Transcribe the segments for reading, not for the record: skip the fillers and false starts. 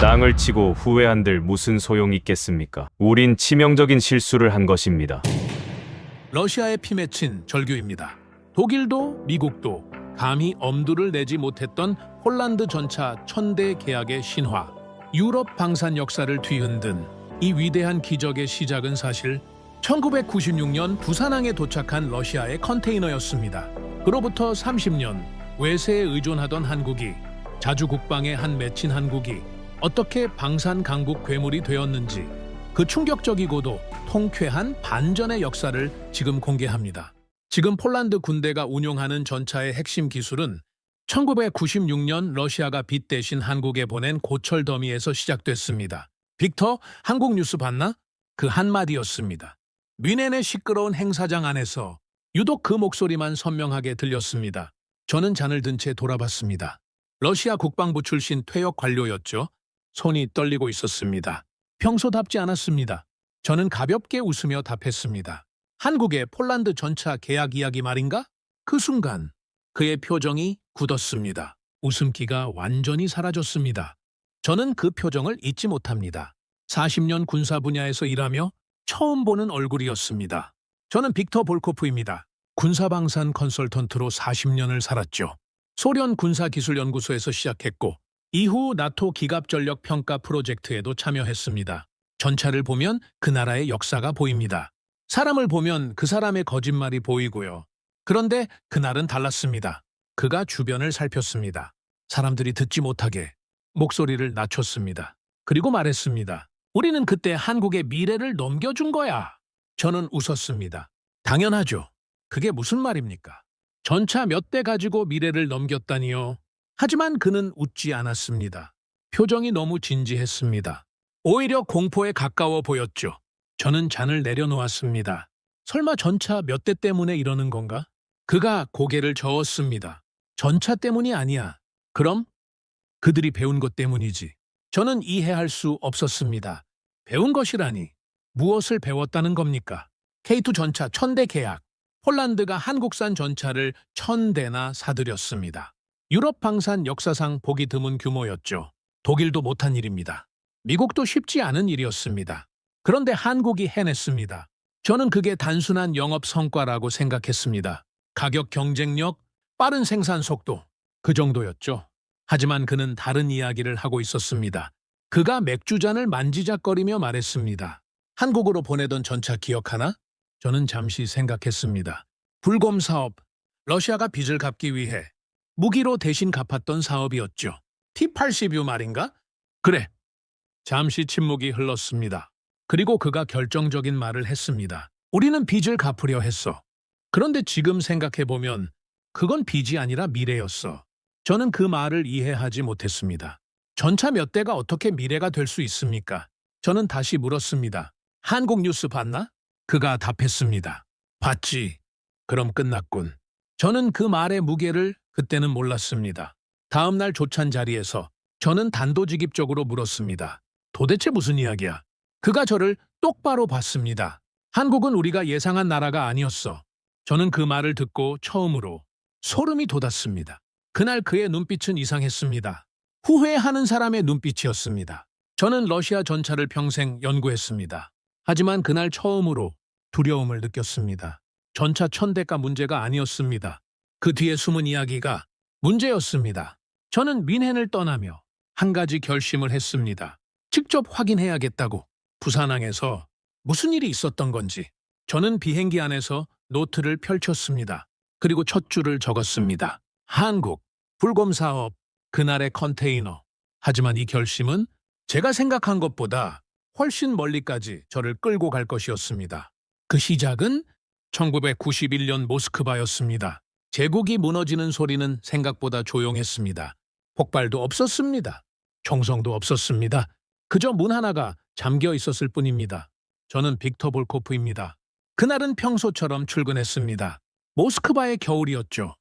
땅을 치고 후회한들 무슨 소용 있겠습니까? 우린 치명적인 실수를 한 것입니다. 러시아에 피맺힌 절규입니다. 독일도 미국도 감히 엄두를 내지 못했던 폴란드 전차 1000대 계약의 신화, 유럽 방산 역사를 뒤흔든 이 위대한 기적의 시작은 사실 1996년 부산항에 도착한 러시아의 컨테이너였습니다. 그로부터 30년 외세에 의존하던 한국이, 자주 국방의 한 맺힌 한국이 어떻게 방산 강국 괴물이 되었는지 그 충격적이고도 통쾌한 반전의 역사를 지금 공개합니다. 지금 폴란드 군대가 운용하는 전차의 핵심 기술은 1996년 러시아가 빚 대신 한국에 보낸 고철 더미에서 시작됐습니다. 빅터, 한국 뉴스 봤나? 그 한마디였습니다. 뮌헨의 시끄러운 행사장 안에서 유독 그 목소리만 선명하게 들렸습니다. 저는 잔을 든 채 돌아봤습니다. 러시아 국방부 출신 퇴역 관료였죠. 손이 떨리고 있었습니다. 평소답지 않았습니다. 저는 가볍게 웃으며 답했습니다. 한국의 폴란드 전차 계약 이야기 말인가? 그 순간 그의 표정이 굳었습니다. 웃음기가 완전히 사라졌습니다. 저는 그 표정을 잊지 못합니다. 40년 군사 분야에서 일하며 처음 보는 얼굴이었습니다. 저는 빅터 볼코프입니다. 군사방산 컨설턴트로 40년을 살았죠. 소련 군사기술연구소에서 시작했고 이후 나토 기갑전력 평가 프로젝트에도 참여했습니다. 전차를 보면 그 나라의 역사가 보입니다. 사람을 보면 그 사람의 거짓말이 보이고요. 그런데 그날은 달랐습니다. 그가 주변을 살폈습니다. 사람들이 듣지 못하게 목소리를 낮췄습니다. 그리고 말했습니다. 우리는 그때 한국의 미래를 넘겨준 거야. 저는 웃었습니다. 당연하죠. 그게 무슨 말입니까? 전차 몇 대 가지고 미래를 넘겼다니요. 하지만 그는 웃지 않았습니다. 표정이 너무 진지했습니다. 오히려 공포에 가까워 보였죠. 저는 잔을 내려놓았습니다. 설마 전차 몇 대 때문에 이러는 건가? 그가 고개를 저었습니다. 전차 때문이 아니야. 그럼? 그들이 배운 것 때문이지. 저는 이해할 수 없었습니다. 배운 것이라니. 무엇을 배웠다는 겁니까? K2 전차 1000대 계약. 폴란드가 한국산 전차를 1000대나 사들였습니다. 유럽 방산 역사상 보기 드문 규모였죠. 독일도 못한 일입니다. 미국도 쉽지 않은 일이었습니다. 그런데 한국이 해냈습니다. 저는 그게 단순한 영업 성과라고 생각했습니다. 가격 경쟁력, 빠른 생산 속도, 그 정도였죠. 하지만 그는 다른 이야기를 하고 있었습니다. 그가 맥주잔을 만지작거리며 말했습니다. 한국으로 보내던 전차 기억하나? 저는 잠시 생각했습니다. 불곰 사업, 러시아가 빚을 갚기 위해 무기로 대신 갚았던 사업이었죠. T-80U 말인가? 그래. 잠시 침묵이 흘렀습니다. 그리고 그가 결정적인 말을 했습니다. 우리는 빚을 갚으려 했어. 그런데 지금 생각해보면 그건 빚이 아니라 미래였어. 저는 그 말을 이해하지 못했습니다. 전차 몇 대가 어떻게 미래가 될 수 있습니까? 저는 다시 물었습니다. 한국 뉴스 봤나? 그가 답했습니다. 봤지. 그럼 끝났군. 저는 그 말의 무게를 그때는 몰랐습니다. 다음 날 조찬 자리에서 저는 단도직입적으로 물었습니다. 도대체 무슨 이야기야? 그가 저를 똑바로 봤습니다. 한국은 우리가 예상한 나라가 아니었어. 저는 그 말을 듣고 처음으로 소름이 돋았습니다. 그날 그의 눈빛은 이상했습니다. 후회하는 사람의 눈빛이었습니다. 저는 러시아 전차를 평생 연구했습니다. 하지만 그날 처음으로 두려움을 느꼈습니다. 전차 1000대가 문제가 아니었습니다. 그 뒤에 숨은 이야기가 문제였습니다. 저는 뮌헨을 떠나며 한 가지 결심을 했습니다. 직접 확인해야겠다고. 부산항에서 무슨 일이 있었던 건지. 저는 비행기 안에서 노트를 펼쳤습니다. 그리고 첫 줄을 적었습니다. 한국, 불곰 사업, 그날의 컨테이너. 하지만 이 결심은 제가 생각한 것보다 훨씬 멀리까지 저를 끌고 갈 것이었습니다. 그 시작은 1991년 모스크바였습니다. 제국이 무너지는 소리는 생각보다 조용했습니다. 폭발도 없었습니다. 총성도 없었습니다. 그저 문 하나가 잠겨 있었을 뿐입니다. 저는 빅터 볼코프입니다. 그날은 평소처럼 출근했습니다. 모스크바의 겨울이었죠.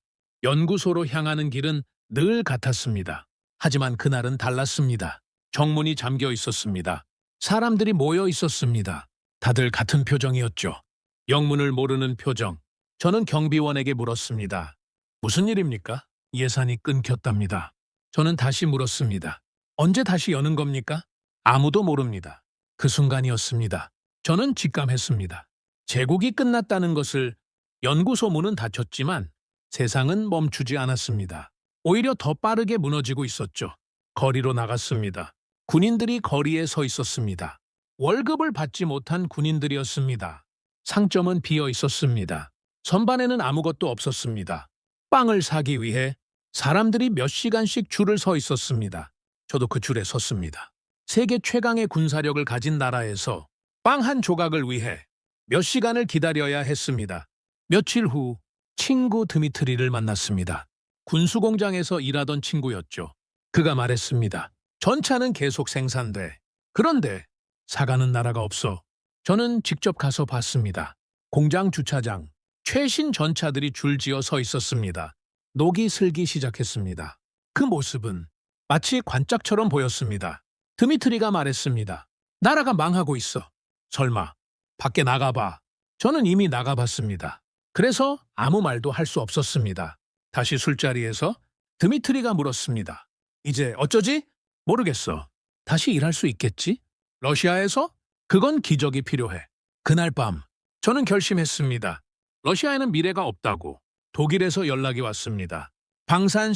연구소로 향하는 길은 늘 같았습니다. 하지만 그날은 달랐습니다. 정문이 잠겨 있었습니다. 사람들이 모여 있었습니다. 다들 같은 표정이었죠. 영문을 모르는 표정. 저는 경비원에게 물었습니다. 무슨 일입니까? 예산이 끊겼답니다. 저는 다시 물었습니다. 언제 다시 여는 겁니까? 아무도 모릅니다. 그 순간이었습니다. 저는 직감했습니다. 제국이 끝났다는 것을. 연구소 문은 닫혔지만 세상은 멈추지 않았습니다. 오히려 더 빠르게 무너지고 있었죠. 거리로 나갔습니다. 군인들이 거리에 서 있었습니다. 월급을 받지 못한 군인들이었습니다. 상점은 비어 있었습니다. 선반에는 아무것도 없었습니다. 빵을 사기 위해 사람들이 몇 시간씩 줄을 서 있었습니다. 저도 그 줄에 섰습니다. 세계 최강의 군사력을 가진 나라에서 빵 한 조각을 위해 몇 시간을 기다려야 했습니다. 며칠 후 친구 드미트리를 만났습니다. 군수공장에서 일하던 친구였죠. 그가 말했습니다. 전차는 계속 생산돼. 그런데 사가는 나라가 없어. 저는 직접 가서 봤습니다. 공장 주차장, 최신 전차들이 줄지어 서 있었습니다. 녹이 슬기 시작했습니다. 그 모습은 마치 관짝처럼 보였습니다. 드미트리가 말했습니다. 나라가 망하고 있어. 설마 밖에 나가봐. 저는 이미 나가봤습니다. 그래서 아무 말도 할 수 없었습니다. 다시 술자리에서 드미트리가 물었습니다. 이제 어쩌지? 모르겠어. 다시 일할 수 있겠지? 러시아에서? 그건 기적이 필요해. 그날 밤 저는 결심했습니다. 러시아에는 미래가 없다고. 독일에서 연락이 왔습니다. 방산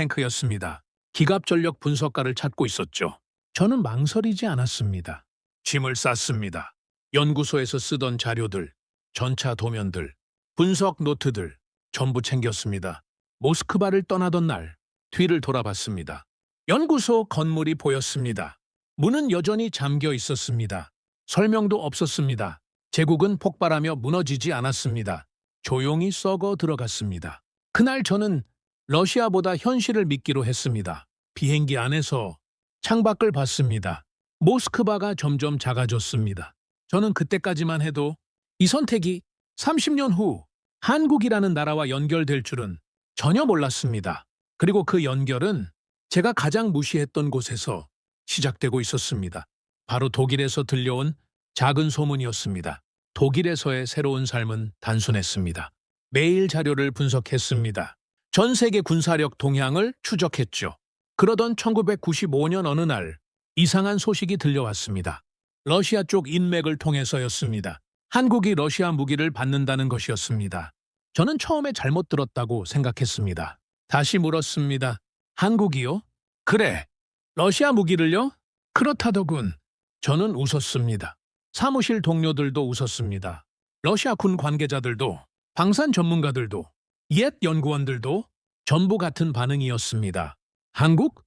싱크탱크였습니다. 기갑전력 분석가를 찾고 있었죠. 저는 망설이지 않았습니다. 짐을 쌌습니다. 연구소에서 쓰던 자료들, 전차 도면들, 분석 노트들 전부 챙겼습니다. 모스크바를 떠나던 날 뒤를 돌아봤습니다. 연구소 건물이 보였습니다. 문은 여전히 잠겨 있었습니다. 설명도 없었습니다. 제국은 폭발하며 무너지지 않았습니다. 조용히 썩어 들어갔습니다. 그날 저는 러시아보다 현실을 믿기로 했습니다. 비행기 안에서 창밖을 봤습니다. 모스크바가 점점 작아졌습니다. 저는 그때까지만 해도 이 선택이 30년 후 한국이라는 나라와 연결될 줄은 전혀 몰랐습니다. 그리고 그 연결은 제가 가장 무시했던 곳에서 시작되고 있었습니다. 바로 독일에서 들려온 작은 소문이었습니다. 독일에서의 새로운 삶은 단순했습니다. 매일 자료를 분석했습니다. 전 세계 군사력 동향을 추적했죠. 그러던 1995년 어느 날 이상한 소식이 들려왔습니다. 러시아 쪽 인맥을 통해서였습니다. 한국이 러시아 무기를 받는다는 것이었습니다. 저는 처음에 잘못 들었다고 생각했습니다. 다시 물었습니다. 한국이요? 그래. 러시아 무기를요? 그렇다더군. 저는 웃었습니다. 사무실 동료들도 웃었습니다. 러시아 군 관계자들도, 방산 전문가들도, 옛 연구원들도 전부 같은 반응이었습니다. 한국?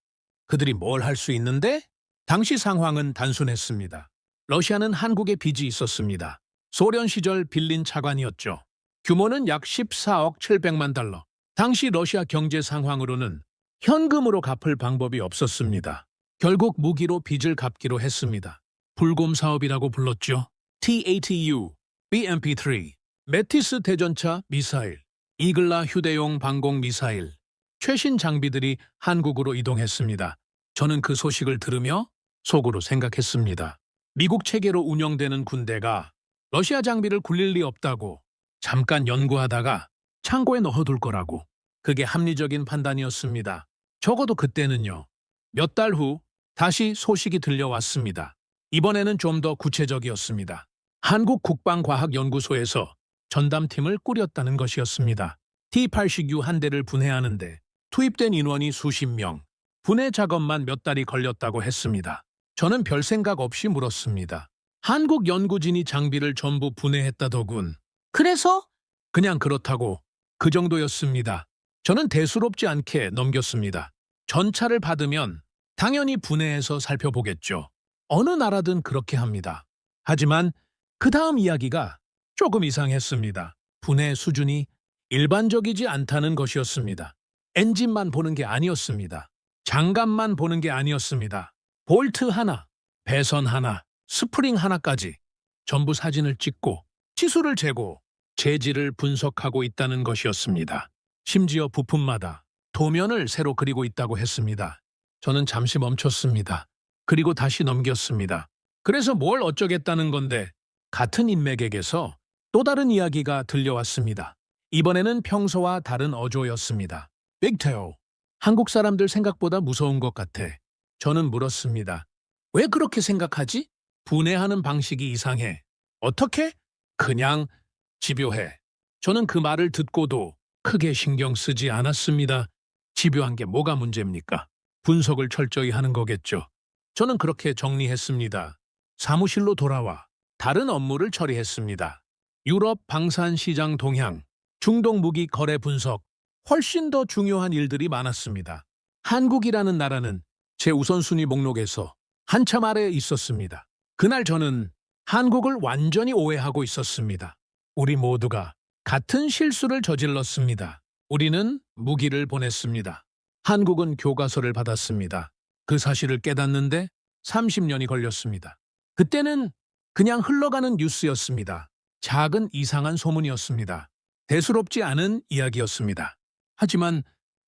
그들이 뭘 할 수 있는데? 당시 상황은 단순했습니다. 러시아는 한국에 빚이 있었습니다. 소련 시절 빌린 차관이었죠. 규모는 약 14억 700만 달러. 당시 러시아 경제 상황으로는 현금으로 갚을 방법이 없었습니다. 결국 무기로 빚을 갚기로 했습니다. 불곰 사업이라고 불렀죠. TATU, BMP-3, 메티스 대전차 미사일, 이글라 휴대용 방공 미사일, 최신 장비들이 한국으로 이동했습니다. 저는 그 소식을 들으며 속으로 생각했습니다. 미국 체계로 운영되는 군대가 러시아 장비를 굴릴 리 없다고 잠깐 연구하다가 창고에 넣어둘 거라고. 그게 합리적인 판단이었습니다. 적어도 그때는요. 몇 달 후 다시 소식이 들려왔습니다. 이번에는 좀 더 구체적이었습니다. 한국국방과학연구소에서 전담팀을 꾸렸다는 것이었습니다. T-80U 한 대를 분해하는데 투입된 인원이 수십 명, 분해 작업만 몇 달이 걸렸다고 했습니다. 저는 별 생각 없이 물었습니다. 한국 연구진이 장비를 전부 분해했다더군. 그래서? 그냥 그렇다고. 그 정도였습니다. 저는 대수롭지 않게 넘겼습니다. 전차를 받으면 당연히 분해해서 살펴보겠죠. 어느 나라든 그렇게 합니다. 하지만 그 다음 이야기가 조금 이상했습니다. 분해 수준이 일반적이지 않다는 것이었습니다. 엔진만 보는 게 아니었습니다. 장갑만 보는 게 아니었습니다. 볼트 하나, 배선 하나, 스프링 하나까지 전부 사진을 찍고 치수를 재고 재질을 분석하고 있다는 것이었습니다. 심지어 부품마다 도면을 새로 그리고 있다고 했습니다. 저는 잠시 멈췄습니다. 그리고 다시 넘겼습니다. 그래서 뭘 어쩌겠다는 건데 같은 인맥에게서 또 다른 이야기가 들려왔습니다. 이번에는 평소와 다른 어조였습니다. 빅테오. 한국 사람들 생각보다 무서운 것 같아. 저는 물었습니다. 왜 그렇게 생각하지? 분해하는 방식이 이상해. 어떻게? 그냥 집요해. 저는 그 말을 듣고도 크게 신경 쓰지 않았습니다. 집요한 게 뭐가 문제입니까? 분석을 철저히 하는 거겠죠. 저는 그렇게 정리했습니다. 사무실로 돌아와 다른 업무를 처리했습니다. 유럽 방산 시장 동향, 중동 무기 거래 분석, 훨씬 더 중요한 일들이 많았습니다. 한국이라는 나라는 제 우선순위 목록에서 한참 아래에 있었습니다. 그날 저는 한국을 완전히 오해하고 있었습니다. 우리 모두가 같은 실수를 저질렀습니다. 우리는 무기를 보냈습니다. 한국은 교과서를 받았습니다. 그 사실을 깨닫는데 30년이 걸렸습니다. 그때는 그냥 흘러가는 뉴스였습니다. 작은 이상한 소문이었습니다. 대수롭지 않은 이야기였습니다. 하지만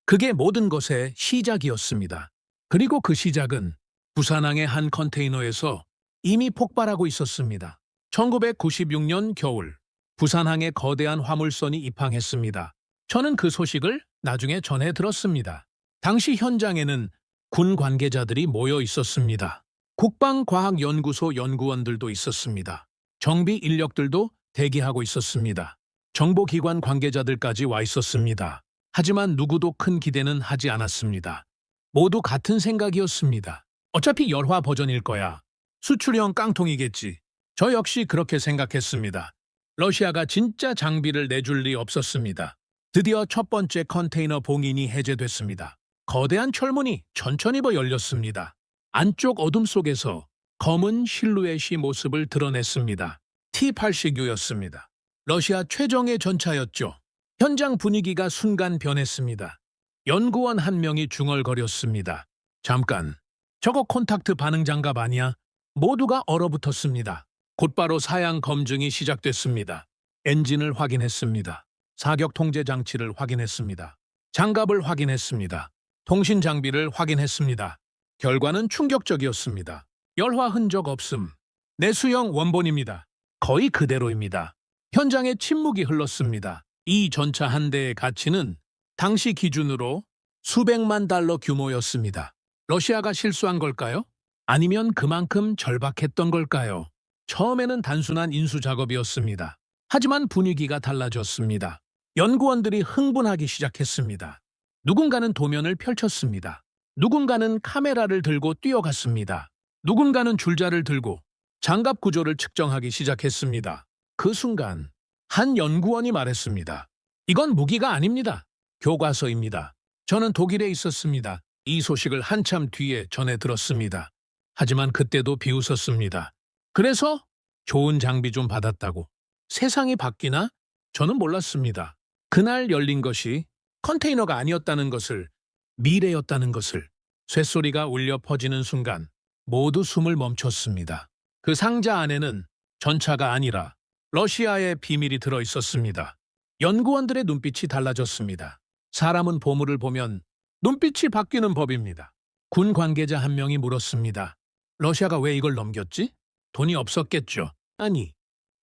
그게 모든 것의 시작이었습니다. 그리고 그 시작은 부산항의 한 컨테이너에서 이미 폭발하고 있었습니다. 1996년 겨울, 부산항에 거대한 화물선이 입항했습니다. 저는 그 소식을 나중에 전해 들었습니다. 당시 현장에는 군 관계자들이 모여 있었습니다. 국방과학연구소 연구원들도 있었습니다. 정비 인력들도 대기하고 있었습니다. 정보기관 관계자들까지 와 있었습니다. 하지만 누구도 큰 기대는 하지 않았습니다. 모두 같은 생각이었습니다. 어차피 열화 버전일 거야. 수출형 깡통이겠지. 저 역시 그렇게 생각했습니다. 러시아가 진짜 장비를 내줄 리 없었습니다. 드디어 첫 번째 컨테이너 봉인이 해제됐습니다. 거대한 철문이 천천히 열렸습니다. 안쪽 어둠 속에서 검은 실루엣이 모습을 드러냈습니다. T-80U였습니다. 러시아 최정예 전차였죠. 현장 분위기가 순간 변했습니다. 연구원 한 명이 중얼거렸습니다. 잠깐, 저거 콘탁트 반응 장갑 아니야? 모두가 얼어붙었습니다. 곧바로 사양 검증이 시작됐습니다. 엔진을 확인했습니다. 사격 통제 장치를 확인했습니다. 장갑을 확인했습니다. 통신 장비를 확인했습니다. 결과는 충격적이었습니다. 열화 흔적 없음. 내수형 원본입니다. 거의 그대로입니다. 현장에 침묵이 흘렀습니다. 이 전차 한 대의 가치는 당시 기준으로 수백만 달러 규모였습니다. 러시아가 실수한 걸까요? 아니면 그만큼 절박했던 걸까요? 처음에는 단순한 인수 작업이었습니다. 하지만 분위기가 달라졌습니다. 연구원들이 흥분하기 시작했습니다. 누군가는 도면을 펼쳤습니다. 누군가는 카메라를 들고 뛰어갔습니다. 누군가는 줄자를 들고 장갑 구조를 측정하기 시작했습니다. 그 순간 한 연구원이 말했습니다. 이건 무기가 아닙니다. 교과서입니다. 저는 독일에 있었습니다. 이 소식을 한참 뒤에 전해 들었습니다. 하지만 그때도 비웃었습니다. 그래서 좋은 장비 좀 받았다고. 세상이 바뀌나? 저는 몰랐습니다. 그날 열린 것이 컨테이너가 아니었다는 것을, 미래였다는 것을. 쇳소리가 울려 퍼지는 순간 모두 숨을 멈췄습니다. 그 상자 안에는 전차가 아니라 러시아의 비밀이 들어 있었습니다. 연구원들의 눈빛이 달라졌습니다. 사람은 보물을 보면 눈빛이 바뀌는 법입니다. 군 관계자 한 명이 물었습니다. 러시아가 왜 이걸 넘겼지? 돈이 없었겠죠. 아니,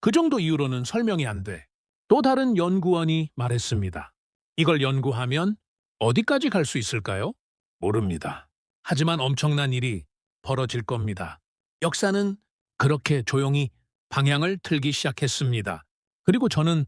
그 정도 이유로는 설명이 안 돼. 또 다른 연구원이 말했습니다. 이걸 연구하면 어디까지 갈 수 있을까요? 모릅니다. 하지만 엄청난 일이 벌어질 겁니다. 역사는 그렇게 조용히 방향을 틀기 시작했습니다. 그리고 저는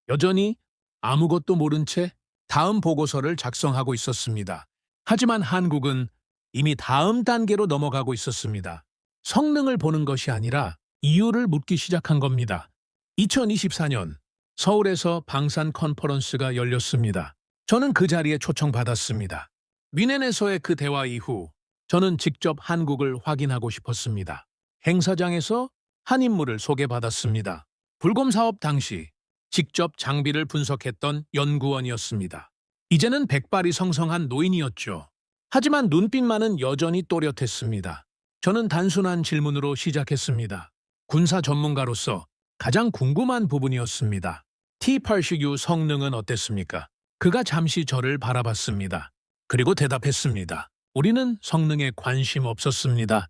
여전히 아무것도 모른 채 다음 보고서를 작성하고 있었습니다. 하지만 한국은 이미 다음 단계로 넘어가고 있었습니다. 성능을 보는 것이 아니라 이유를 묻기 시작한 겁니다. 2024년 서울에서 방산 컨퍼런스가 열렸습니다. 저는 그 자리에 초청받았습니다. 뮌헨에서의 그 대화 이후 저는 직접 한국을 확인하고 싶었습니다. 행사장에서 한 인물을 소개받았습니다. 불검 사업 당시 직접 장비를 분석했던 연구원이었습니다. 이제는 백발이 성성한 노인이었죠. 하지만 눈빛만은 여전히 또렷했습니다. 저는 단순한 질문으로 시작했습니다. 군사 전문가로서 가장 궁금한 부분이었습니다. T-80U 성능은 어땠습니까? 그가 잠시 저를 바라봤습니다. 그리고 대답했습니다. 우리는 성능에 관심 없었습니다.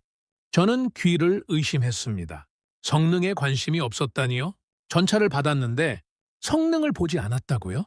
저는 귀를 의심했습니다. 성능에 관심이 없었다니요? 전차를 받았는데 성능을 보지 않았다고요?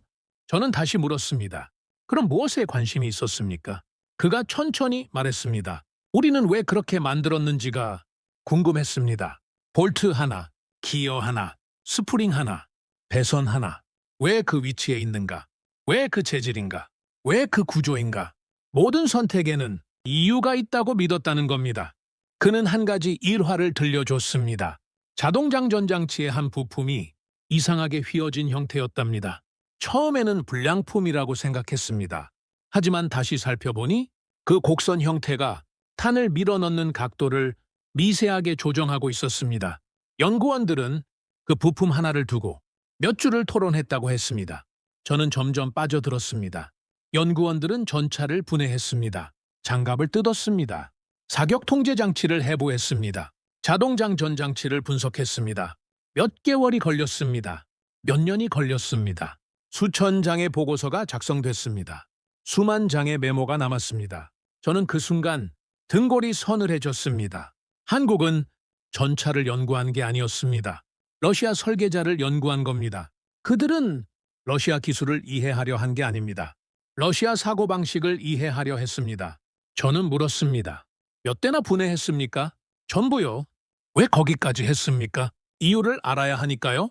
저는 다시 물었습니다. 그럼 무엇에 관심이 있었습니까? 그가 천천히 말했습니다. 우리는 왜 그렇게 만들었는지가 궁금했습니다. 볼트 하나, 기어 하나, 스프링 하나, 배선 하나. 왜 그 위치에 있는가? 왜 그 재질인가? 왜 그 구조인가? 모든 선택에는 이유가 있다고 믿었다는 겁니다. 그는 한 가지 일화를 들려줬습니다. 자동장 전장치의 한 부품이 이상하게 휘어진 형태였답니다. 처음에는 불량품이라고 생각했습니다. 하지만 다시 살펴보니 그 곡선 형태가 탄을 밀어넣는 각도를 미세하게 조정하고 있었습니다. 연구원들은 그 부품 하나를 두고 몇 주를 토론했다고 했습니다. 저는 점점 빠져들었습니다. 연구원들은 전차를 분해했습니다. 장갑을 뜯었습니다. 사격 통제 장치를 해부했습니다. 자동장 전장치를 분석했습니다. 몇 개월이 걸렸습니다. 몇 년이 걸렸습니다. 수천 장의 보고서가 작성됐습니다. 수만 장의 메모가 남았습니다. 저는 그 순간 등골이 서늘해졌습니다. 한국은 전차를 연구한 게 아니었습니다. 러시아 설계자를 연구한 겁니다. 그들은 러시아 기술을 이해하려 한 게 아닙니다. 러시아 사고방식을 이해하려 했습니다. 저는 물었습니다. 몇 대나 분해했습니까? 전부요. 왜 거기까지 했습니까? 이유를 알아야 하니까요.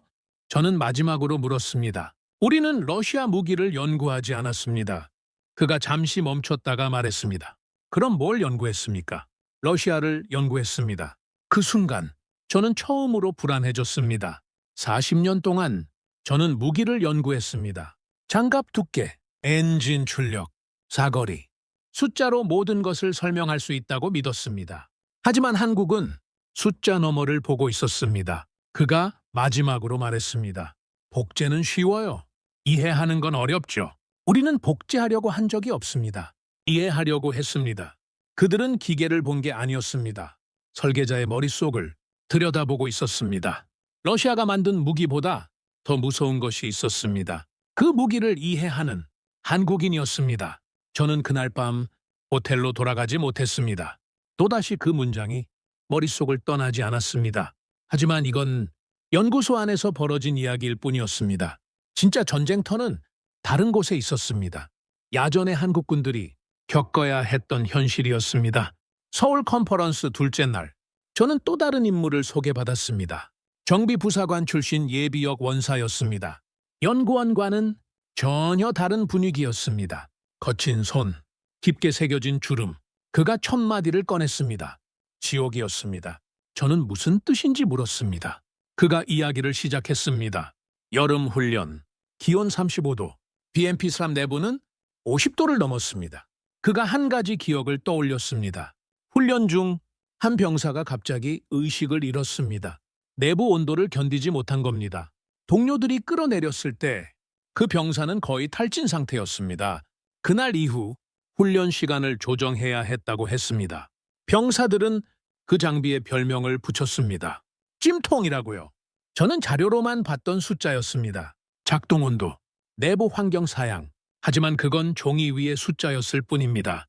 저는 마지막으로 물었습니다. 우리는 러시아 무기를 연구하지 않았습니다. 그가 잠시 멈췄다가 말했습니다. 그럼 뭘 연구했습니까? 러시아를 연구했습니다. 그 순간 저는 처음으로 불안해졌습니다. 40년 동안 저는 무기를 연구했습니다. 장갑 두께, 엔진 출력, 사거리, 숫자로 모든 것을 설명할 수 있다고 믿었습니다. 하지만 한국은 숫자 너머를 보고 있었습니다. 그가 마지막으로 말했습니다. 복제는 쉬워요. 이해하는 건 어렵죠. 우리는 복제하려고 한 적이 없습니다. 이해하려고 했습니다. 그들은 기계를 본 게 아니었습니다. 설계자의 머릿속을 들여다보고 있었습니다. 러시아가 만든 무기보다 더 무서운 것이 있었습니다. 그 무기를 이해하는 한국인이었습니다. 저는 그날 밤 호텔로 돌아가지 못했습니다. 또다시 그 문장이 머릿속을 떠나지 않았습니다. 하지만 이건 연구소 안에서 벌어진 이야기일 뿐이었습니다. 진짜 전쟁터는 다른 곳에 있었습니다. 야전의 한국군들이 겪어야 했던 현실이었습니다. 서울 컨퍼런스 둘째 날, 저는 또 다른 인물을 소개받았습니다. 정비부사관 출신 예비역 원사였습니다. 연구원과는 전혀 다른 분위기였습니다. 거친 손, 깊게 새겨진 주름, 그가 첫 마디를 꺼냈습니다. 지옥이었습니다. 저는 무슨 뜻인지 물었습니다. 그가 이야기를 시작했습니다. 여름 훈련, 기온 35도, BMP-3 내부는 50도를 넘었습니다. 그가 한 가지 기억을 떠올렸습니다. 훈련 중 한 병사가 갑자기 의식을 잃었습니다. 내부 온도를 견디지 못한 겁니다. 동료들이 끌어내렸을 때 그 병사는 거의 탈진 상태였습니다. 그날 이후 훈련 시간을 조정해야 했다고 했습니다. 병사들은 그 장비에 별명을 붙였습니다. 찜통이라고요. 저는 자료로만 봤던 숫자였습니다. 작동 온도, 내부 환경 사양. 하지만 그건 종이 위의 숫자였을 뿐입니다.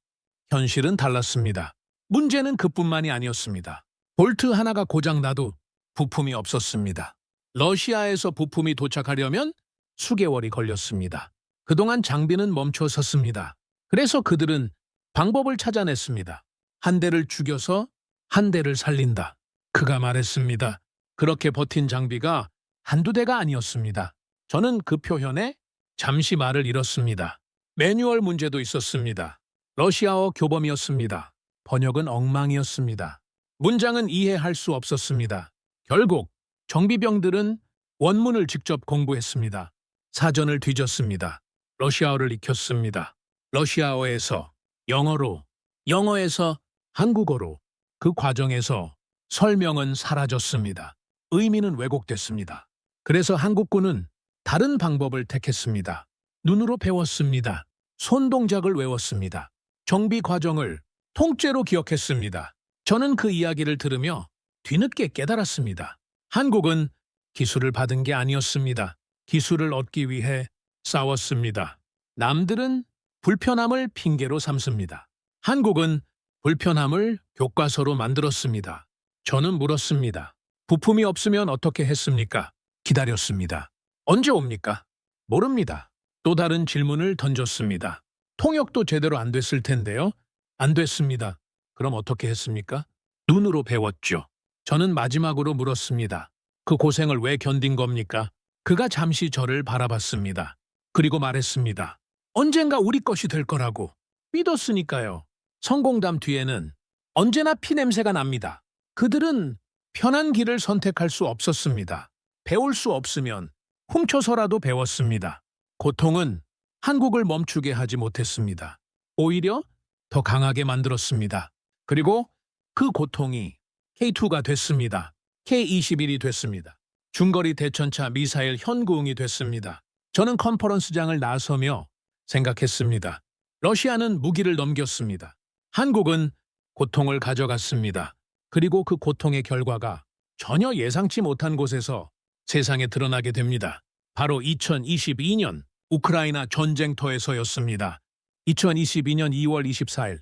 현실은 달랐습니다. 문제는 그뿐만이 아니었습니다. 볼트 하나가 고장나도 부품이 없었습니다. 러시아에서 부품이 도착하려면 수개월이 걸렸습니다. 그동안 장비는 멈춰 섰습니다. 그래서 그들은 방법을 찾아냈습니다. 한 대를 죽여서 한 대를 살린다. 그가 말했습니다. 그렇게 버틴 장비가 한두 대가 아니었습니다. 저는 그 표현에 잠시 말을 잃었습니다. 매뉴얼 문제도 있었습니다. 러시아어 교범이었습니다. 번역은 엉망이었습니다. 문장은 이해할 수 없었습니다. 결국 정비병들은 원문을 직접 공부했습니다. 사전을 뒤졌습니다. 러시아어를 익혔습니다. 러시아어에서 영어로, 영어에서 한국어로. 그 과정에서 설명은 사라졌습니다. 의미는 왜곡됐습니다. 그래서 한국군은 다른 방법을 택했습니다. 눈으로 배웠습니다. 손 동작을 외웠습니다. 정비 과정을 통째로 기억했습니다. 저는 그 이야기를 들으며 뒤늦게 깨달았습니다. 한국은 기술을 받은 게 아니었습니다. 기술을 얻기 위해 싸웠습니다. 남들은 불편함을 핑계로 삼습니다. 한국은 불편함을 교과서로 만들었습니다. 저는 물었습니다. 부품이 없으면 어떻게 했습니까? 기다렸습니다. 언제 옵니까? 모릅니다. 또 다른 질문을 던졌습니다. 통역도 제대로 안 됐을 텐데요. 안 됐습니다. 그럼 어떻게 했습니까? 눈으로 배웠죠. 저는 마지막으로 물었습니다. 그 고생을 왜 견딘 겁니까? 그가 잠시 저를 바라봤습니다. 그리고 말했습니다. 언젠가 우리 것이 될 거라고. 믿었으니까요. 성공담 뒤에는 언제나 피냄새가 납니다. 그들은 편한 길을 선택할 수 없었습니다. 배울 수 없으면 훔쳐서라도 배웠습니다. 고통은 한국을 멈추게 하지 못했습니다. 오히려 더 강하게 만들었습니다. 그리고 그 고통이 K2가 됐습니다. K-21이 됐습니다. 중거리 대천차 미사일 현구응이 됐습니다. 저는 컨퍼런스장을 나서며 생각했습니다. 러시아는 무기를 넘겼습니다. 한국은 고통을 가져갔습니다. 그리고 그 고통의 결과가 전혀 예상치 못한 곳에서 세상에 드러나게 됩니다. 바로 2022년 우크라이나 전쟁터에서였습니다. 2022년 2월 24일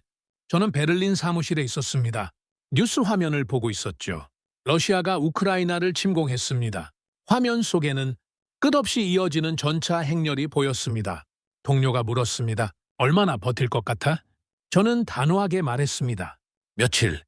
저는 베를린 사무실에 있었습니다. 뉴스 화면을 보고 있었죠. 러시아가 우크라이나를 침공했습니다. 화면 속에는 끝없이 이어지는 전차 행렬이 보였습니다. 동료가 물었습니다. 얼마나 버틸 것 같아? 저는 단호하게 말했습니다. 며칠,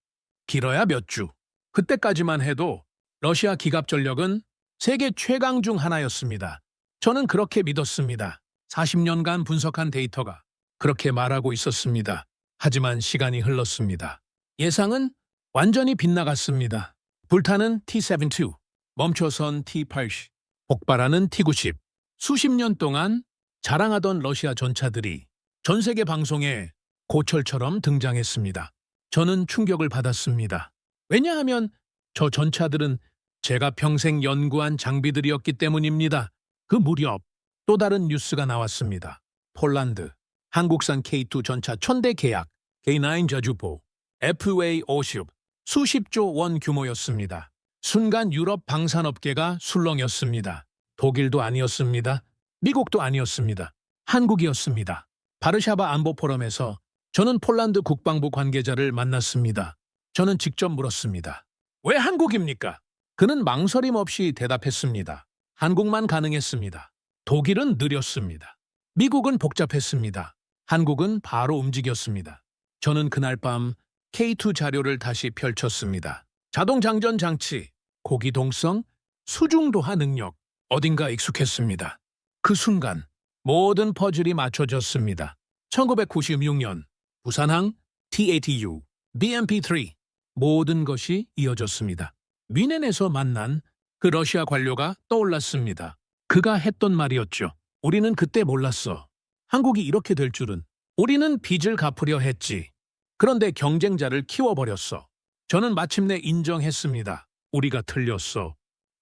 길어야 몇 주. 그때까지만 해도 러시아 기갑 전력은 세계 최강 중 하나였습니다. 저는 그렇게 믿었습니다. 40년간 분석한 데이터가 그렇게 말하고 있었습니다. 하지만 시간이 흘렀습니다. 예상은 완전히 빗나갔습니다. 불타는 T-72, 멈춰선 T-80, 폭발하는 T-90. 수십 년 동안 자랑하던 러시아 전차들이 전 세계 방송에 고철처럼 등장했습니다. 저는 충격을 받았습니다. 왜냐하면 저 전차들은 제가 평생 연구한 장비들이었기 때문입니다. 그 무렵 또 다른 뉴스가 나왔습니다. 폴란드, 한국산 K2 전차 1000대 계약, K9 저주포, FA-50, 수십조 원 규모였습니다. 순간 유럽 방산업계가 술렁였습니다. 독일도 아니었습니다. 미국도 아니었습니다. 한국이었습니다. 바르샤바 안보 포럼에서 저는 폴란드 국방부 관계자를 만났습니다. 저는 직접 물었습니다. 왜 한국입니까? 그는 망설임 없이 대답했습니다. 한국만 가능했습니다. 독일은 느렸습니다. 미국은 복잡했습니다. 한국은 바로 움직였습니다. 저는 그날 밤 K2 자료를 다시 펼쳤습니다. 자동 장전 장치, 고기동성, 수중도하 능력, 어딘가 익숙했습니다. 그 순간 모든 퍼즐이 맞춰졌습니다. 1996년 부산항, T-ATU, BMP-3 모든 것이 이어졌습니다. 뮌헨에서 만난 그 러시아 관료가 떠올랐습니다. 그가 했던 말이었죠. 우리는 그때 몰랐어. 한국이 이렇게 될 줄은. 우리는 빚을 갚으려 했지. 그런데 경쟁자를 키워버렸어. 저는 마침내 인정했습니다. 우리가 틀렸어.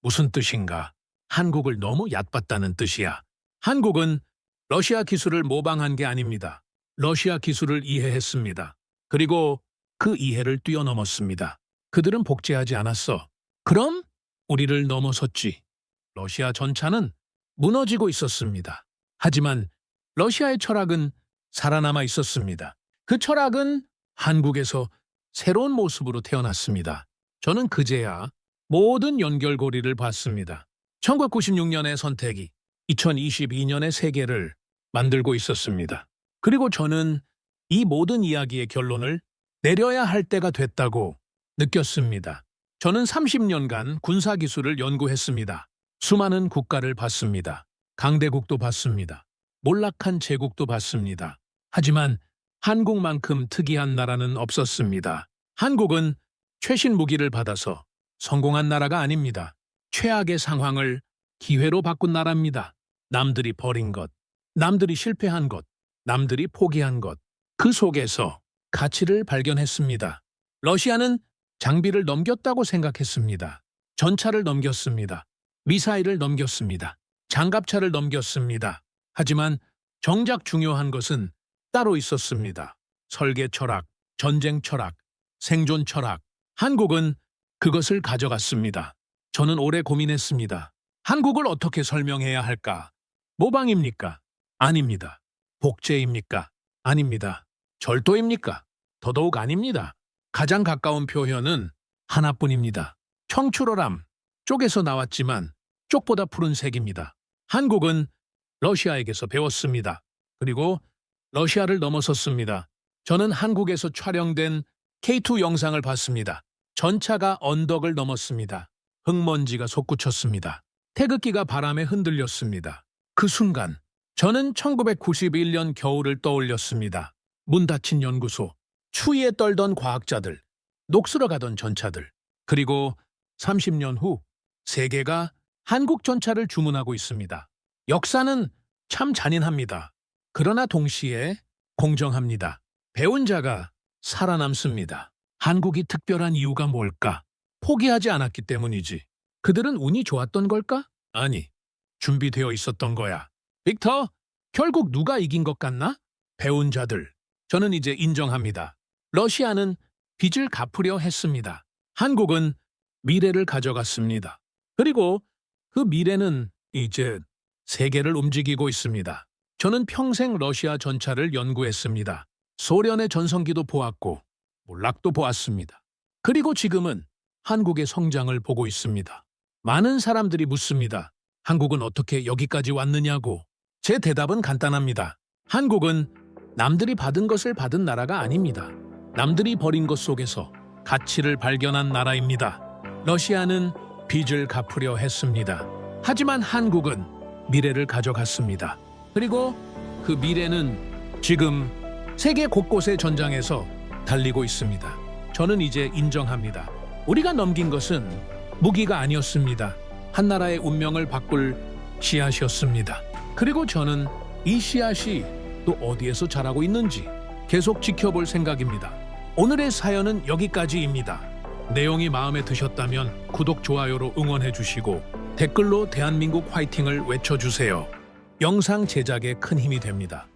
무슨 뜻인가? 한국을 너무 얕봤다는 뜻이야. 한국은 러시아 기술을 모방한 게 아닙니다. 러시아 기술을 이해했습니다. 그리고 그 이해를 뛰어넘었습니다. 그들은 복제하지 않았어. 그럼 우리를 넘어섰지. 러시아 전차는 무너지고 있었습니다. 하지만 러시아의 철학은 살아남아 있었습니다. 그 철학은 한국에서 새로운 모습으로 태어났습니다. 저는 그제야 모든 연결고리를 봤습니다. 1996년의 선택이 2022년의 세계를 만들고 있었습니다. 그리고 저는 이 모든 이야기의 결론을 내려야 할 때가 됐다고 느꼈습니다. 저는 30년간 군사기술을 연구했습니다. 수많은 국가를 봤습니다. 강대국도 봤습니다. 몰락한 제국도 봤습니다. 하지만 한국만큼 특이한 나라는 없었습니다. 한국은 최신 무기를 받아서 성공한 나라가 아닙니다. 최악의 상황을 기회로 바꾼 나라입니다. 남들이 버린 것, 남들이 실패한 것, 남들이 포기한 것, 그 속에서 가치를 발견했습니다. 러시아는 장비를 넘겼다고 생각했습니다. 전차를 넘겼습니다. 미사일을 넘겼습니다. 장갑차를 넘겼습니다. 하지만 정작 중요한 것은 따로 있었습니다. 설계 철학, 전쟁 철학, 생존 철학. 한국은 그것을 가져갔습니다. 저는 오래 고민했습니다. 한국을 어떻게 설명해야 할까? 모방입니까? 아닙니다. 복제입니까? 아닙니다. 절도입니까? 더더욱 아닙니다. 가장 가까운 표현은 하나뿐입니다. 청출어람, 쪽에서 나왔지만 쪽보다 푸른색입니다. 한국은 러시아에게서 배웠습니다. 그리고 러시아를 넘어섰습니다. 저는 한국에서 촬영된 K2 영상을 봤습니다. 전차가 언덕을 넘었습니다. 흙먼지가 솟구쳤습니다. 태극기가 바람에 흔들렸습니다. 그 순간 저는 1991년 겨울을 떠올렸습니다. 문 닫힌 연구소, 추위에 떨던 과학자들, 녹슬어 가던 전차들, 그리고 30년 후 세계가 한국 전차를 주문하고 있습니다. 역사는 참 잔인합니다. 그러나 동시에 공정합니다. 배운 자가 살아남습니다. 한국이 특별한 이유가 뭘까? 포기하지 않았기 때문이지. 그들은 운이 좋았던 걸까? 아니, 준비되어 있었던 거야. 빅터, 결국 누가 이긴 것 같나? 배운 자들. 저는 이제 인정합니다. 러시아는 빚을 갚으려 했습니다. 한국은 미래를 가져갔습니다. 그리고 그 미래는 이제 세계를 움직이고 있습니다. 저는 평생 러시아 전차를 연구했습니다. 소련의 전성기도 보았고 몰락도 보았습니다. 그리고 지금은 한국의 성장을 보고 있습니다. 많은 사람들이 묻습니다. 한국은 어떻게 여기까지 왔느냐고. 제 대답은 간단합니다. 한국은 남들이 받은 것을 받은 나라가 아닙니다. 남들이 버린 것 속에서 가치를 발견한 나라입니다. 러시아는 빚을 갚으려 했습니다. 하지만 한국은 미래를 가져갔습니다. 그리고 그 미래는 지금 세계 곳곳의 전장에서 달리고 있습니다. 저는 이제 인정합니다. 우리가 넘긴 것은 무기가 아니었습니다. 한 나라의 운명을 바꿀 씨앗이었습니다. 그리고 저는 이 씨앗이 또 어디에서 자라고 있는지 계속 지켜볼 생각입니다. 오늘의 사연은 여기까지입니다. 내용이 마음에 드셨다면 구독, 좋아요로 응원해 주시고 댓글로 대한민국 화이팅을 외쳐주세요. 영상 제작에 큰 힘이 됩니다.